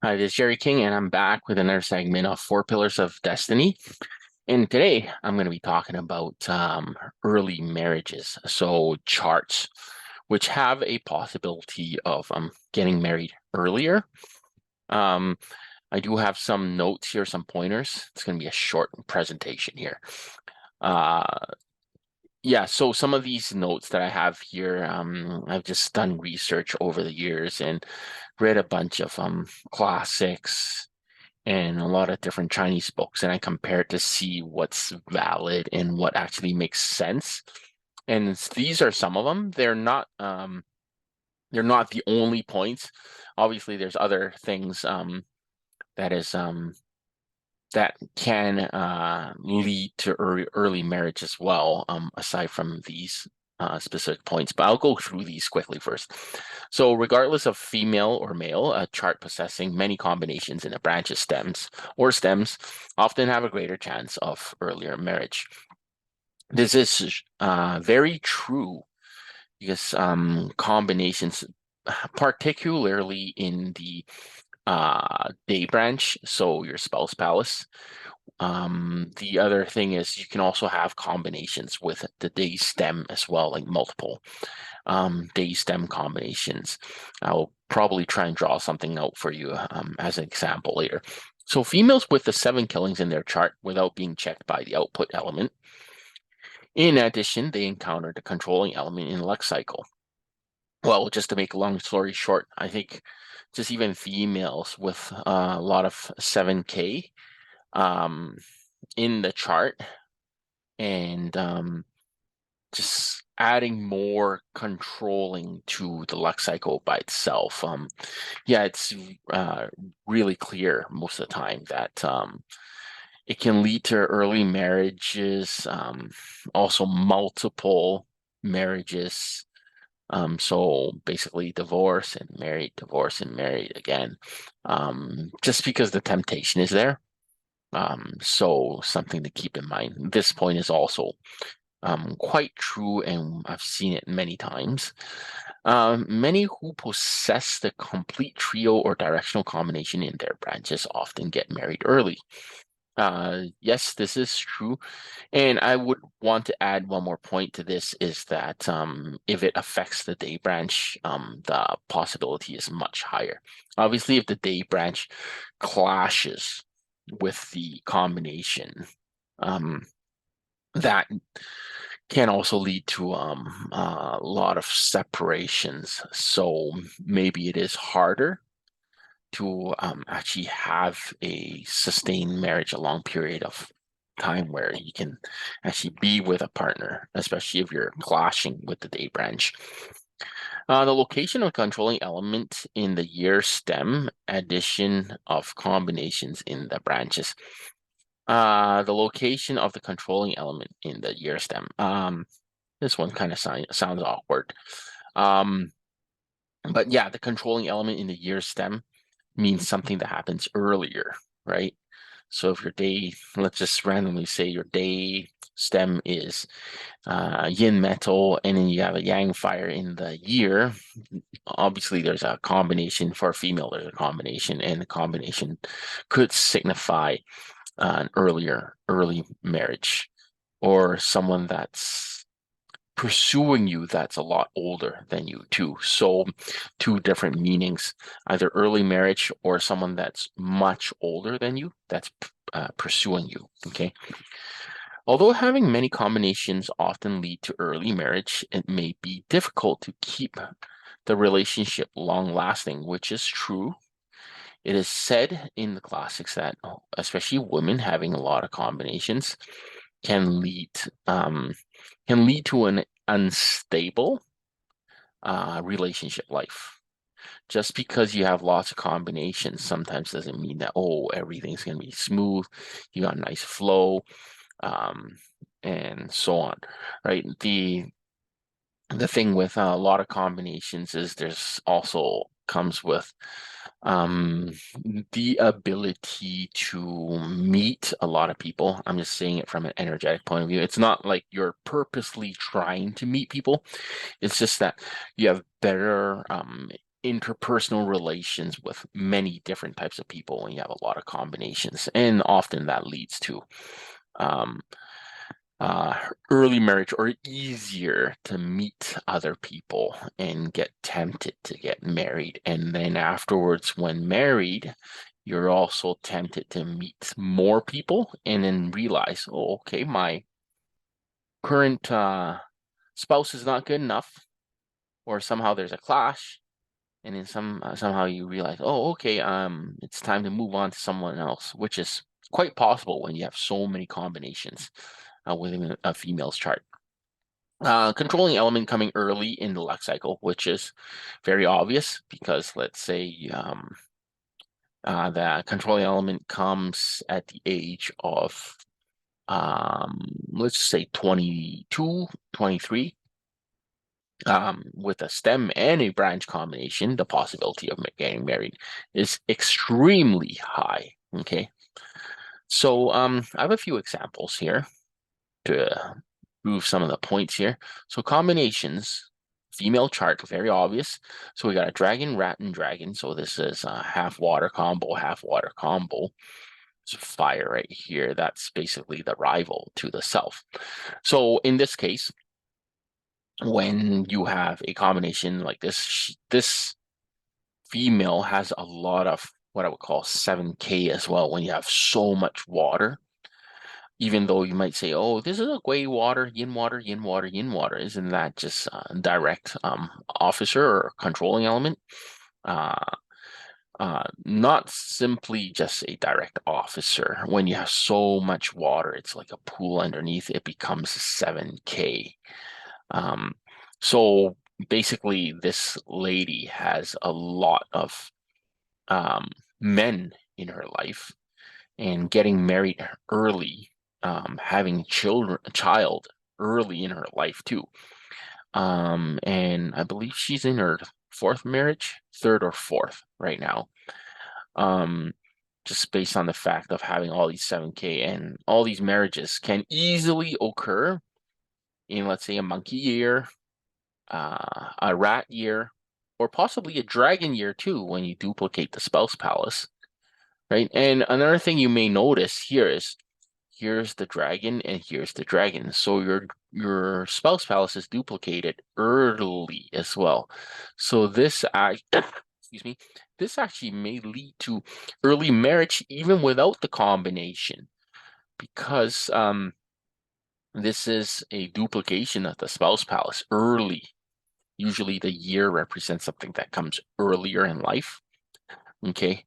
Hi, this is Jerry King, and I'm back with another segment of Four Pillars of Destiny. And today I'm going to be talking about early marriages, so charts, which have a possibility of getting married earlier. Um, I do have some notes here, some pointers. It's going to be a short presentation here. Uh, yeah, so some of these notes that I have here, I've just done research over the years and read a bunch of classics and a lot of different Chinese books, and I compare it to see what's valid and what actually makes sense. And these are some of them. They're not the only points. Obviously, there's other things that is that can lead to early marriage as well, aside from these specific points. But I'll go through these quickly first. So regardless of female or male, a chart possessing many combinations in a branch of stems often have a greater chance of earlier marriage. This is very true because combinations, particularly in the day branch, so your spouse palace. The other thing is you can also have combinations with the day stem as well, like multiple day stem combinations. I'll probably try and draw something out for you as an example later. So females with the 7 killings in their chart without being checked by the output element. In addition, they encounter the controlling element in luck cycle. Well, just to make a long story short, I think just even females with a lot of 7K um, in the chart and just adding more controlling to the luck cycle by itself. Yeah, it's really clear most of the time that it can lead to early marriages, also multiple marriages. So basically divorce and married again, just because the temptation is there. So something to keep in mind. This point is also quite true, and I've seen it many times. Many who possess the complete trio or directional combination in their branches often get married early. Yes, this is true. And I would want to add one more point to this is that if it affects the day branch, the possibility is much higher. Obviously, if the day branch clashes with the combination, um, that can also lead to a lot of separations. So maybe it is harder to actually have a sustained marriage, a long period of time where you can actually be with a partner, especially if you're clashing with the day branch. The location of controlling element in the year stem, addition of combinations in the branches. The location of the controlling element in the year stem. This one kind of sounds awkward. Um, but yeah, the controlling element in the year stem means something that happens earlier, right? So if your day, let's just randomly say your day stem is yin metal, and then you have a yang fire in the year, obviously there's a combination for a female, there's a combination, and the combination could signify an early marriage or someone that's pursuing you that's a lot older than you too. So two different meanings, either early marriage or someone that's much older than you that's pursuing you. Okay. Although having many combinations often lead to early marriage, it may be difficult to keep the relationship long lasting, which is true. It is said in the classics that especially women having a lot of combinations can lead um, can lead to an unstable relationship life. Just because you have lots of combinations sometimes doesn't mean that, oh, everything's going to be smooth. You got a nice flow, um, and so on, right? The thing with a lot of combinations is there's also comes with um, the ability to meet a lot of people. I'm just saying it from an energetic point of view. It's not like you're purposely trying to meet people. It's just that you have better interpersonal relations with many different types of people when you have a lot of combinations, and often that leads to um, uh, early marriage, or easier to meet other people and get tempted to get married. And then afterwards, when married, you're also tempted to meet more people and then realize, oh, okay, my current spouse is not good enough, or somehow there's a clash. And then somehow you realize, oh, okay, it's time to move on to someone else, which is quite possible when you have so many combinations within a female's chart. Controlling element coming early in the luck cycle, which is very obvious because let's say the controlling element comes at the age of let's say 22, 23. With a stem and a branch combination, the possibility of getting married is extremely high. Okay, so I have a few examples here to prove some of the points here. So combinations, female chart, very obvious. So we got a dragon, rat, and dragon. So this is a half water combo, half water combo. It's fire right here. That's basically the rival to the self. So in this case, when you have a combination like this, this female has a lot of what I would call 7K as well when you have so much water. Even though you might say, oh, this is a gray water, yin water, yin water, yin water. Isn't that just direct officer or controlling element? Uh, not simply just a direct officer. When you have so much water, it's like a pool underneath, it becomes 7K. So basically, this lady has a lot of men in her life, and getting married early, having a child early in her life too. And I believe she's in her fourth marriage, third or fourth right now. Um, just based on the fact of having all these 7K, and all these marriages can easily occur in, let's say, a monkey year, a rat year, or possibly a dragon year too, when you duplicate the spouse palace, right? And another thing you may notice here is, here's the dragon and here's the dragon. So your spouse palace is duplicated early as well. So this excuse me, this actually may lead to early marriage even without the combination, because this is a duplication of the spouse palace early. Usually the year represents something that comes earlier in life. Okay.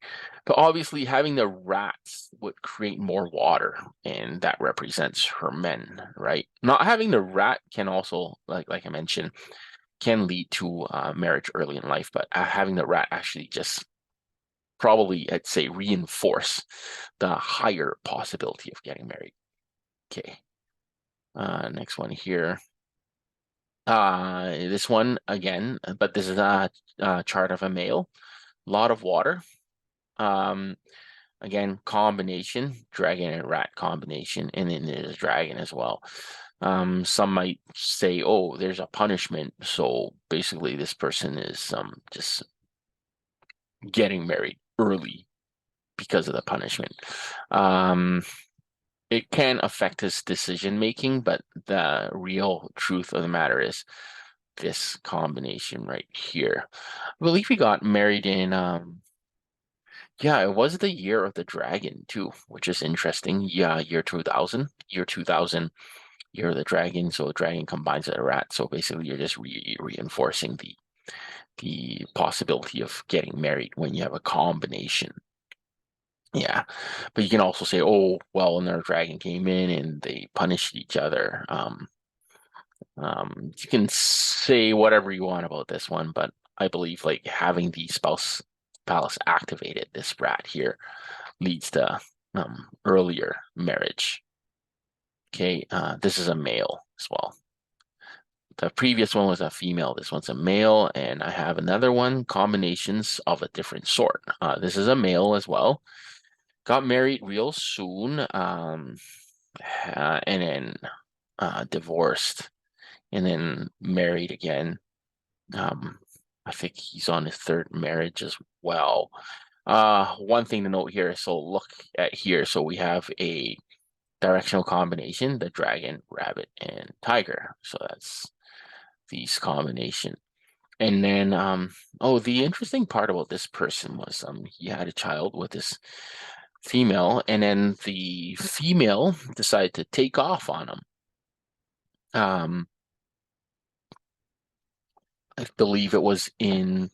But obviously having the rats would create more water, and that represents her men, right? Not having the rat can also, like I mentioned, can lead to marriage early in life, but having the rat actually just probably, I'd say, reinforce the higher possibility of getting married. Okay. Next one here. This one again, but this is a chart of a male. A lot of water. Um, Again, combination, dragon and rat combination, and then there's dragon as well. Some might say, oh, there's a punishment. So basically this person is just getting married early because of the punishment. It can affect his decision making, but the real truth of the matter is this combination right here. I believe he got married in yeah, it was the year of the dragon too, which is interesting. Yeah, year 2000, year 2000, year of the dragon. So a dragon combines with a rat. So basically, you're just reinforcing the possibility of getting married when you have a combination. Yeah, but you can also say, oh, well, when their dragon came in and they punished each other. You can say whatever you want about this one, but I believe like having the spouse palace activated, this rat here, leads to earlier marriage. Okay, this is a male as well. The previous one was a female. This one's a male, and I have another one, combinations of a different sort. This is a male as well. Got married real soon, and then divorced, and then married again. I think he's on his third marriage as well. One thing to note here, so look at here. So we have a directional combination, the dragon, rabbit, and tiger. So that's these combination. And then oh, the interesting part about this person was he had a child with this female, and then the female decided to take off on him. I believe it was in,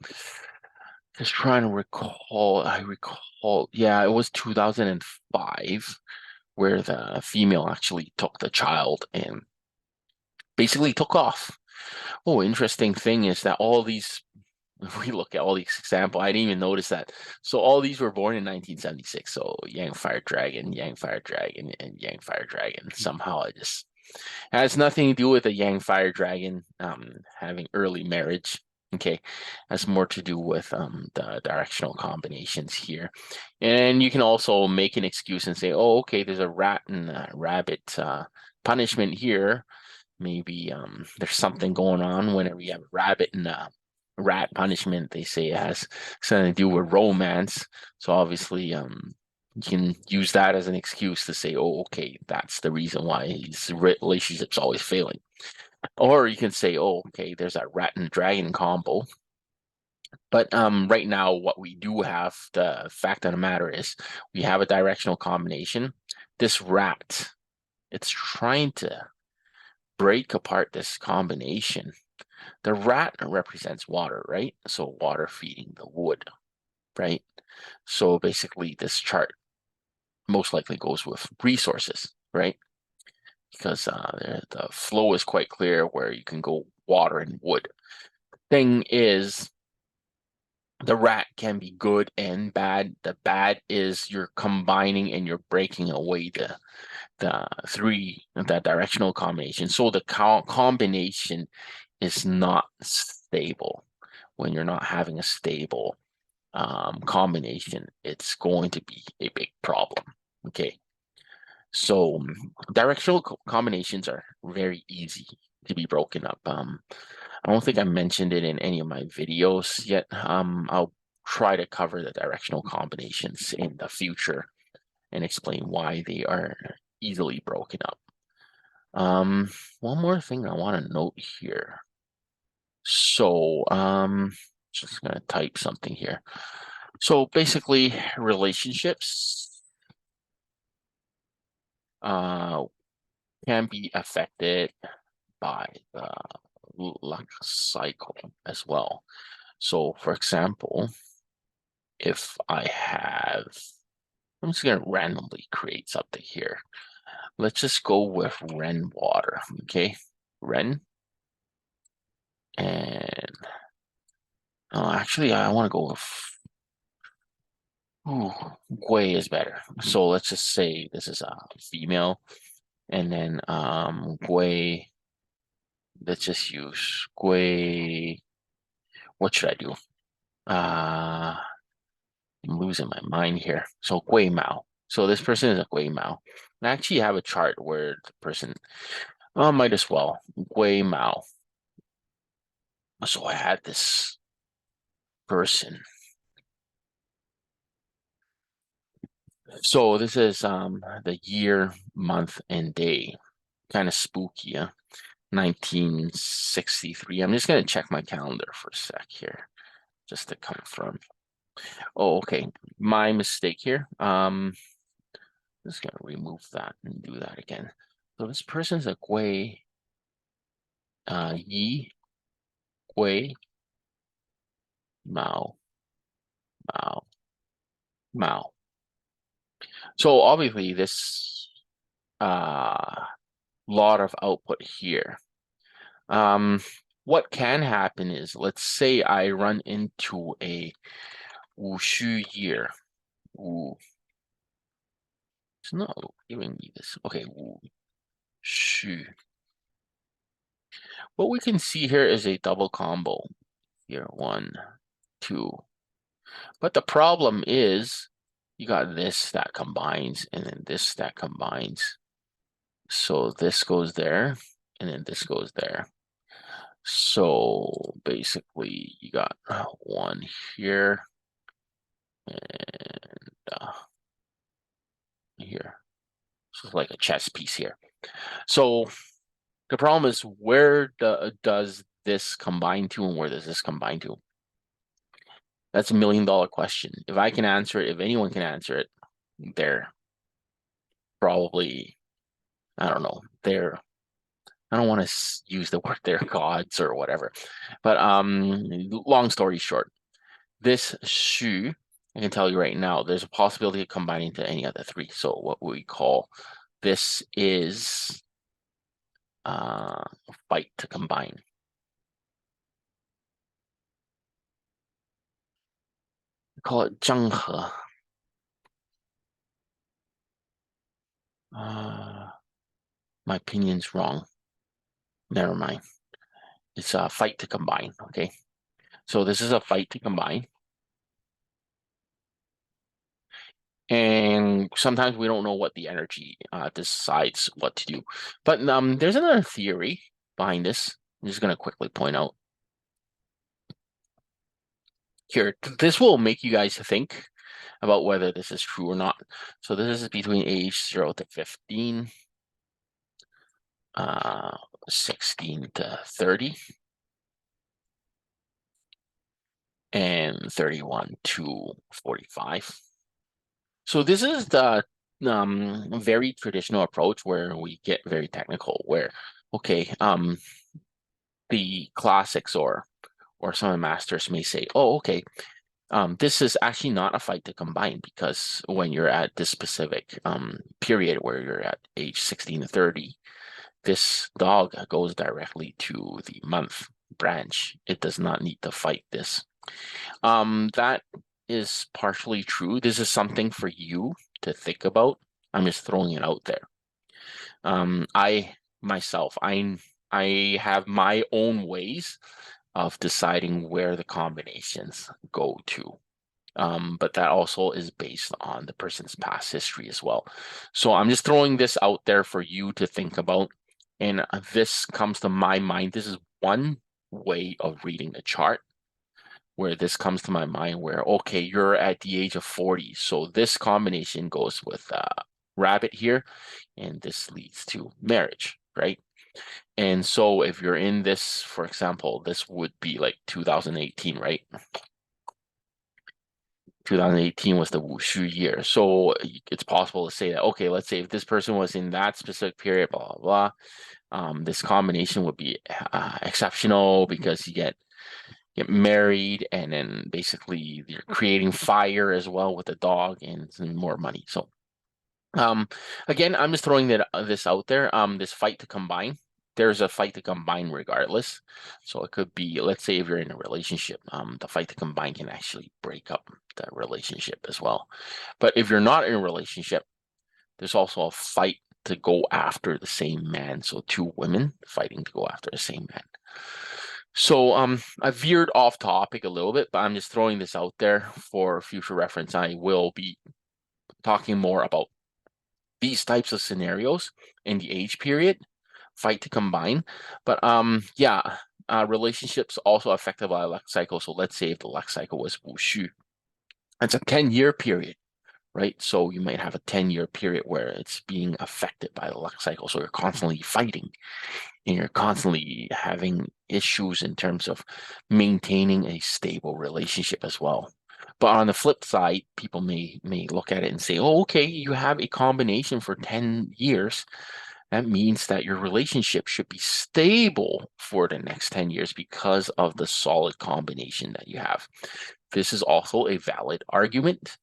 just trying to recall, yeah, it was 2005 where the female actually took the child and basically took off. Oh, interesting thing is that all these, if we look at all these examples, I didn't even notice that. So all these were born in 1976. So Yang Fire Dragon, Yang Fire Dragon, and Yang Fire Dragon. Somehow it just has nothing to do with the Yang Fire Dragon having early marriage. Okay, has more to do with the directional combinations here. And you can also make an excuse and say, oh, okay, there's a rat and a rabbit punishment here. Maybe there's something going on whenever you have a rabbit and a rat punishment. They say it has something to do with romance. So obviously, you can use that as an excuse to say, oh, okay, that's the reason why his relationship's always failing. Or you can say, oh, okay, there's that rat and dragon combo. But right now, what we do have, the fact of the matter is, we have a directional combination. This rat, it's trying to break apart this combination. The rat represents water, right? So water feeding the wood, right? So basically, this chart most likely goes with resources, right? Because the flow is quite clear where you can go water and wood. Thing is, the rat can be good and bad. The bad is you're combining and you're breaking away the directional combination. So the combination is not stable. When you're not having a stable combination, it's going to be a big problem. Okay. So directional combinations are very easy to be broken up. I don't think I mentioned it in any of my videos yet. I'll try to cover the directional combinations in the future and explain why they are easily broken up. One more thing I want to note here. So, just gonna type something here. So basically, relationships can be affected by the luck cycle as well. So, for example, if I have, I'm just gonna randomly create something here. Let's just go with Ren water, okay? Ren. And actually, I want to go with Gui is better. So let's just say this is a female, and then Gui. Let's just use Gui. What should I do? I'm losing my mind here. So Gui Mao. So this person is a Gui Mao. I actually have a chart where the person, might as well Gui Mao. So I had this person. So this is the year, month, and day. Kind of spooky, huh? 1963. I'm just gonna check my calendar for a sec here, just to confirm. Oh, okay. My mistake here. Just gonna remove that and do that again. So this person's a Gui, Yi, Gui, Mao, Mao, Mao. So obviously this lot of output here. What can happen is, let's say I run into a Wushu year. Ooh, it's not giving me this. Okay, Wushu. What we can see here is a double combo. Here, 1, 2. But the problem is, you got this that combines, and then this that combines. So this goes there, and then this goes there. So basically, you got one here and here. So it's like a chess piece here. So the problem is, where does this combine to, and where does this combine to? That's $1 million question. If I can answer it, if anyone can answer it, they're probably, I don't know, I don't want to use the word they're gods or whatever. But long story short, this shoe, I can tell you right now, there's a possibility of combining to any other three. So what we call this is fight to combine. We call it 争和. My opinion's wrong. Never mind. It's a fight to combine. Okay. So this is a fight to combine. And sometimes we don't know what the energy decides what to do. But there's another theory behind this. I'm just going to quickly point out here. This will make you guys think about whether this is true or not. So this is between age 0 to 15, 16 to 30, and 31 to 45. So this is the very traditional approach where we get very technical, where okay, the classics or some of the masters may say, oh, okay, this is actually not a fight to combine, because when you're at this specific period where you're at age 16 to 30, this dog goes directly to the month branch. It does not need to fight this. That is partially true. This is something for you to think about. I'm just throwing it out there. I myself, I have my own ways of deciding where the combinations go to. But that also is based on the person's past history as well. So I'm just throwing this out there for you to think about. And this comes to my mind. This is one way of reading the chart where this comes to my mind, where, okay, you're at the age of 40. So this combination goes with rabbit here, and this leads to marriage, right? And so if you're in this, for example, this would be like 2018, right? 2018 was the Wushu year. So it's possible to say that, okay, let's say if this person was in that specific period, blah, blah, blah, this combination would be exceptional because you get married, and then basically you're creating fire as well with the dog and more money. So again, I'm just throwing this out there. This fight to combine, there's a fight to combine regardless. So it could be, let's say if you're in a relationship, the fight to combine can actually break up the relationship as well. But if you're not in a relationship, there's also a fight to go after the same man. So two women fighting to go after the same man. So I veered off topic a little bit, but I'm just throwing this out there for future reference. I will be talking more about these types of scenarios in the age period, fight to combine. But yeah, relationships also affected by a luck cycle. So let's say if the luck cycle was Wushu, it's a 10-year period, right? So you might have a 10-year period where it's being affected by the luck cycle. So you're constantly fighting, and you're constantly having issues in terms of maintaining a stable relationship as well. But on the flip side, people may look at it and say, oh, okay, you have a combination for 10 years. That means that your relationship should be stable for the next 10 years because of the solid combination that you have. This is also a valid argument,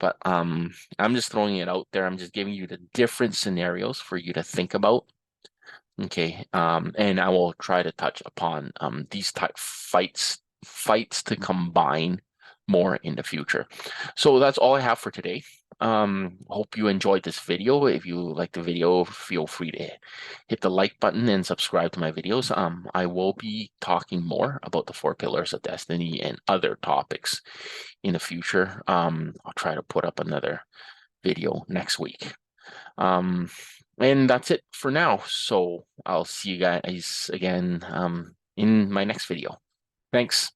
but I'm just throwing it out there. I'm just giving you the different scenarios for you to think about. Okay, and I will try to touch upon these type fights to combine more in the future. So that's all I have for today. Hope you enjoyed this video. If you like the video, feel free to hit the like button and subscribe to my videos. I will be talking more about the 4 pillars of destiny and other topics in the future. I'll try to put up another video next week. And that's it for now. So I'll see you guys again in my next video. Thanks.